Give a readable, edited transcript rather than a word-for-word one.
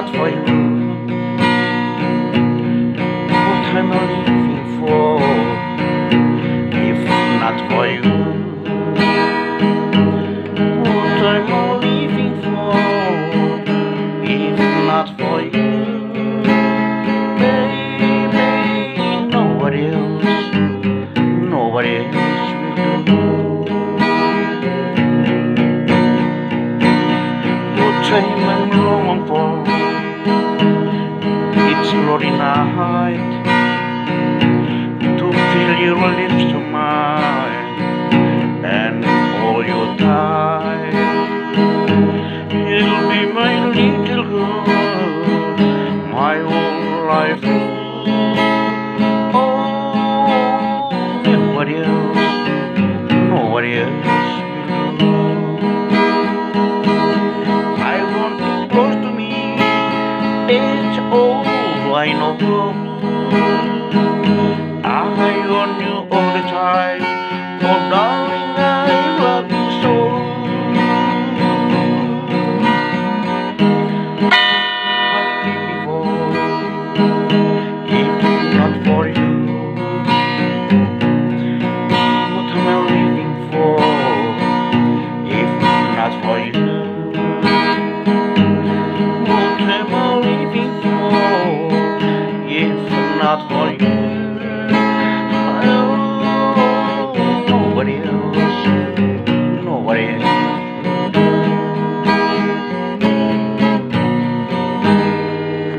not for you, what I'm living for, if not for you, what I'm living for, if not for you, baby, nobody else will do. What I'm longing for, it's glory night, to feel your lips to mine and hold you tight. You'll be my little girl, my whole life through. Oh, nobody else will do. I want you close to me, it's all I know.